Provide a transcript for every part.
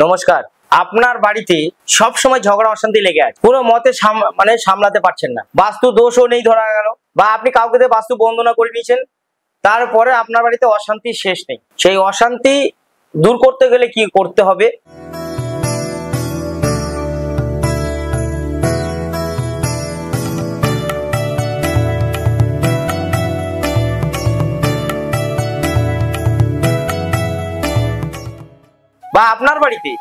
নমস্কার। আপনার বাড়িতে সব সময় ঝগড়া অশান্তি লেগে আছে, কোনো মতে সামলাতে পারছেন না, বাস্তু দোষও নেই ধরা গেল, বা আপনি কাউকে দিয়ে বাস্তু বন্দনা করে নিয়েছেন, তারপরে আপনার বাড়িতে অশান্তি শেষ নেই। সেই অশান্তি দূর করতে গেলে কি করতে হবে? বা আপনার বাড়িতে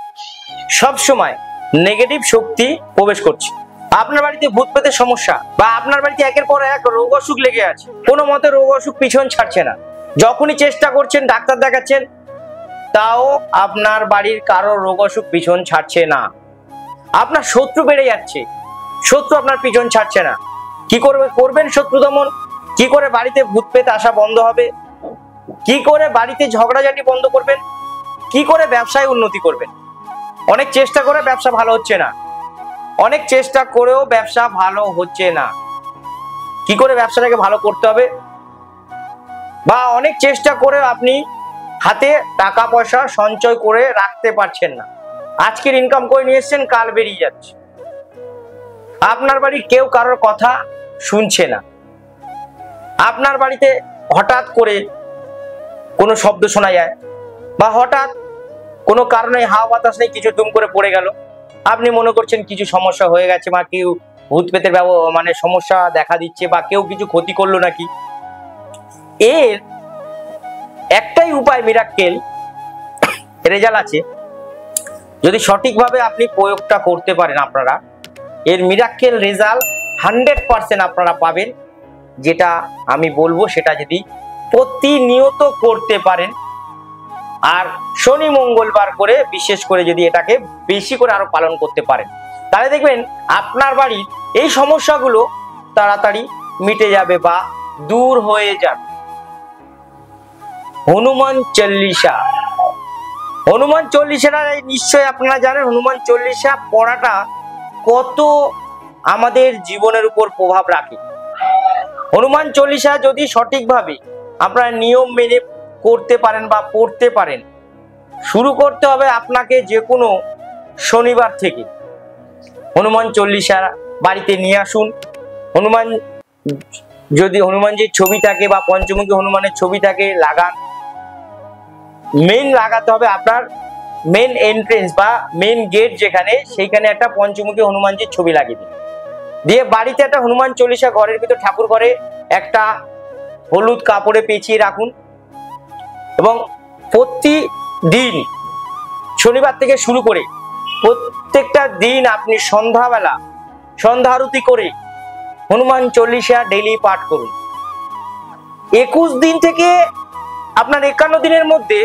সব সময় নেগেটিভ শক্তি প্রবেশ করছে, আপনার বাড়িতে ভূত প্রেতের সমস্যা, বা আপনার বাড়িতে একের পর এক রোগ অসুখ লেগে আছে, কোনো মতে রোগ অসুখ পিছন ছাড়ছে না, যখনই চেষ্টা করছেন ডাক্তার দেখাচ্ছেন, তাও আপনার বাড়ির কারো রোগ অসুখ পিছন ছাড়ছে না, আপনার শত্রু বেড়ে যাচ্ছে, শত্রু আপনার পিছন ছাড়ছে না। কি করবেন শত্রু দমন? কি করে বাড়িতে ভূত প্রেত আসা বন্ধ হবে? কি করে বাড়িতে ঝগড়াঝাটি বন্ধ করবেন? কি করে ব্যবসায় উন্নতি করবেন? অনেক চেষ্টা করে ব্যবসা ভালো হচ্ছে না, অনেক চেষ্টা করেও ব্যবসা ভালো হচ্ছে না। কি করে ব্যবসাটাকে ভালো করতে হবে? বা অনেক চেষ্টা করে আপনি হাতে টাকা পয়সা সঞ্চয় করে রাখতে পারছেন না, আজকের ইনকাম করে নিয়ে এসছেন, কাল বেরিয়ে যাচ্ছে, আপনার বাড়ির কেউ কারোর কথা শুনছে না, আপনার বাড়িতে হঠাৎ করে কোনো শব্দ শোনা যায়, বা হঠাৎ কোনো কারণে হাওয়া বাতাস নেই, কিছু দুম করে পড়ে গেল, আপনি মনে করছেন কিছু সমস্যা হয়ে গেছে, বা কেউ ভূত প্রেতের সমস্যা দেখা দিচ্ছে, বা কেউ কিছু ক্ষতি করলো নাকি। এর একটাই উপায়, মিরাক্কেল রেজাল্ট আছে, যদি সঠিকভাবে আপনি প্রয়োগটা করতে পারেন, আপনারা এর মিরাক্কেল রেজাল্ট 100% আপনারা পাবেন। যেটা আমি বলবো সেটা যদি প্রতিনিয়ত করতে পারেন, আর শনি মঙ্গলবার করে বিশেষ করে যদি এটাকে বেশি করে আরো পালন করতে পারেন, তাহলে দেখবেন আপনার বাড়ির এই সমস্যাগুলো তাড়াতাড়ি মিটে যাবে বা দূর হয়ে যাবে। হনুমান চল্লিশা, হনুমান চল্লিশাটা নিশ্চয়ই আপনারা জানেন, হনুমান চল্লিশা পড়াটা কত আমাদের জীবনের উপর প্রভাব রাখে। হনুমান চল্লিশা যদি সঠিকভাবে আপনারা নিয়ম মেনে করতে পারেন বা পড়তে পারেন, শুরু করতে হবে আপনাকে যে কোনো শনিবার থেকে। হনুমান চল্লিশা বাড়িতে নিয়ে আসুন, যদি হনুমানজির ছবি থাকে বা পঞ্চমুখী হনুমানের ছবি থাকে লাগান। মেন লাগাতে হবে আপনার মেন এন্ট্রেন্স বা মেন গেট যেখানে, সেইখানে একটা পঞ্চমুখী হনুমানজির ছবি লাগিয়ে দিন। দিয়ে বাড়িতে একটা হনুমান চল্লিশা ঘরের ভিতর ঠাকুর ঘরে একটা হলুদ কাপড়ে পেঁচিয়ে রাখুন, এবং প্রতিদিন শনিবার থেকে শুরু করে প্রত্যেকটা দিন আপনি সন্ধ্যাবেলা সন্ধ্যা আরতি করে হনুমান চল্লিশা ডেইলি পাঠ করুন। 21 দিন থেকে আপনার 51 দিনের মধ্যে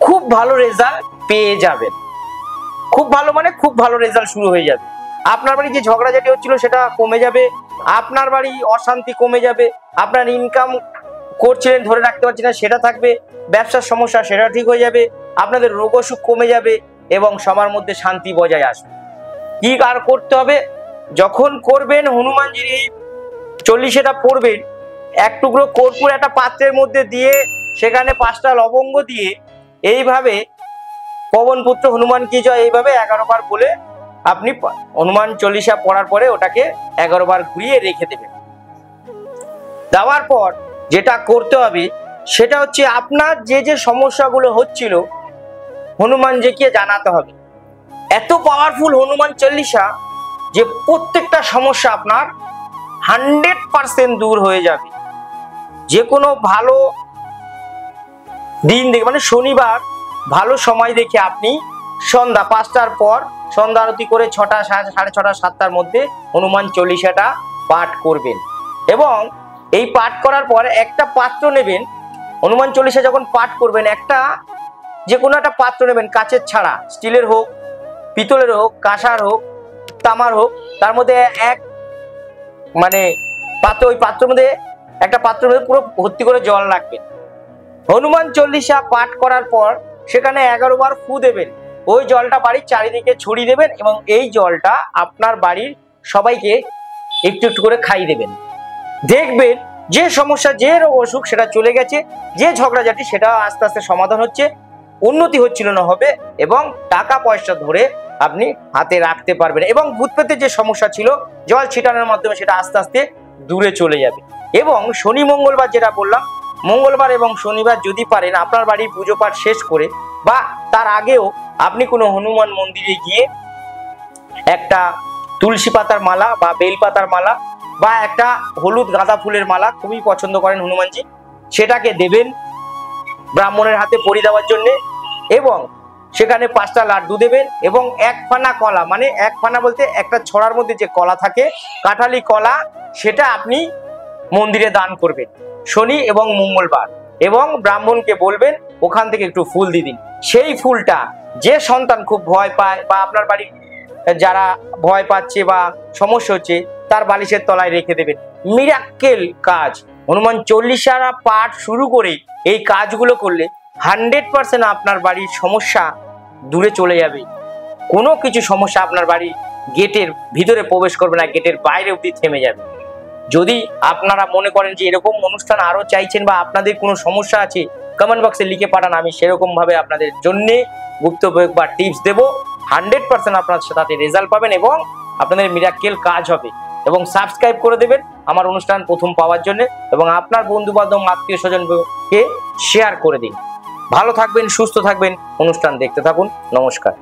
খুব ভালো রেজাল্ট পেয়ে যাবেন। খুব ভালো মানে খুব ভালো রেজাল্ট শুরু হয়ে যাবে। আপনার বাড়ি যে ঝগড়াঝাটি হচ্ছিল সেটা কমে যাবে, আপনার বাড়ি অশান্তি কমে যাবে, আপনার ইনকাম করছিলেন ধরে রাখতে পারছেন না সেটা থাকবে, ব্যবসার সমস্যা সেটা ঠিক হয়ে যাবে, আপনাদের রোগ অসুখ কমে যাবে, এবং সবার মধ্যে শান্তি বজায় আসবে। কি আর করতে হবে? যখন করবেন হনুমানজির এই চল্লিশাটা পড়বেন, এক টুকরো কর্পূর একটা পাত্রের মধ্যে দিয়ে সেখানে 5টা লবঙ্গ দিয়ে এইভাবে পবন পুত্র হনুমান কি জয় এইভাবে 11 বার বলে আপনি হনুমান চল্লিশা পড়ার পরে ওটাকে 11 বার ঘুরিয়ে রেখে দেবেন। দেওয়ার পর যেটা করতে হবে সেটা হচ্ছে আপনার যে যে সমস্যাগুলো হচ্ছিল হনুমানজিকে জানাতে হবে। এত পাওয়ারফুল হনুমান চল্লিশা যে প্রত্যেকটা সমস্যা আপনার 100% দূর হয়ে যাবে। যে কোনো ভালো দিন দেখে, মানে শনিবার ভালো সময় দেখে আপনি সন্ধ্যা 5টার পর সন্ধ্যা আরতি করে 6টা, 6:30, 7টার মধ্যে হনুমান চল্লিশাটা পাঠ করবেন। এবং এই পাঠ করার পর একটা পাত্র নেবেন, হনুমান চল্লিশা যখন পাঠ করবেন একটা যে কোনো একটা পাত্র নেবেন, কাচের ছাড়া, স্টিলের হোক, পিতলের হোক, কাঁসার হোক, তামার হোক, তার মধ্যে পাত্র, ওই পাত্রের মধ্যে একটা পাত্রের মধ্যে পুরো ভর্তি করে জল রাখবেন। হনুমান চল্লিশা পাঠ করার পর সেখানে 11 বার ফু দেবেন, ওই জলটা বাড়ির চারিদিকে ছড়িয়ে দেবেন, এবং এই জলটা আপনার বাড়ির সবাইকে একটু একটু করে খাইয়ে দেবেন। দেখবেন যে সমস্যা, যে রোগ অসুখ সেটা চলে গেছে, যে ঝগড়াঝাটি সেটা আস্তে আস্তে সমাধান হচ্ছে, উন্নতি হচ্ছিল না হবে, এবং টাকা পয়সা ধরে আপনি হাতে রাখতে পারবেন, এবং ভূত প্রেতের যে সমস্যা ছিল জল ছিটানোর মাধ্যমে সেটা আস্তে আস্তে দূরে চলে যাবে। এবং শনি মঙ্গলবার যেটা বললাম, মঙ্গলবার এবং শনিবার যদি পারেন আপনার বাড়ির পুজো পাঠ শেষ করে বা তার আগেও আপনি কোনো হনুমান মন্দিরে গিয়ে একটা তুলসী পাতার মালা বা বেল পাতার মালা বা একটা হলুদ গাঁদা ফুলের মালা, খুবই পছন্দ করেন হনুমানজি, সেটাকে দেবেন ব্রাহ্মণের হাতে পরিয়ে দেওয়ার জন্য, এবং সেখানে 5টা লাড্ডু দেবেন, এবং 1 ফানা কলা, মানে 1 ফানা বলতে একটা ছড়ার মধ্যে যে কলা থাকে, কাঁঠালি কলা, সেটা আপনি মন্দিরে দান করবেন শনি এবং মঙ্গলবার, এবং ব্রাহ্মণকে বলবেন ওখান থেকে একটু ফুল দিয়ে দিন। সেই ফুলটা যে সন্তান খুব ভয় পায় বা আপনার বাড়ির যারা ভয় পাচ্ছে বা সমস্যা হচ্ছে তার বালিশের তলায় রেখে দেবেন। মিরাক্কেল কাজ। হনুমান চল্লিশা পাঠ শুরু করে এই কাজগুলো করলে 100% আপনার বাড়ির সমস্যা দূরে চলে যাবে। কোনো কিছু সমস্যা আপনার বাড়ির গেটের ভিতরে প্রবেশ করবে না, গেটের বাইরে অবধি থেমে যাবে। যদি আপনারা মনে করেন যে এরকম অনুষ্ঠান আরো চাইছেন বা আপনাদের কোনো সমস্যা আছে, কমেন্ট বক্সে লিখে পাঠান, আমি সেরকম ভাবে আপনাদের জন্য গুপ্ত প্রয়োগ বা টিপস দেবো। 100% আপনার সাথে রেজাল্ট পাবেন এবং আপনাদের মিরাক্কেল কাজ হবে। এবং সাবস্ক্রাইব করে দেবেন আমার অনুষ্ঠান প্রথম পাওয়ার জন্য, এবং আপনার বন্ধু বান্ধব আত্মীয় স্বজনকে শেয়ার করে দিন। ভালো থাকবেন, সুস্থ থাকবেন, অনুষ্ঠান দেখতে থাকুন। নমস্কার।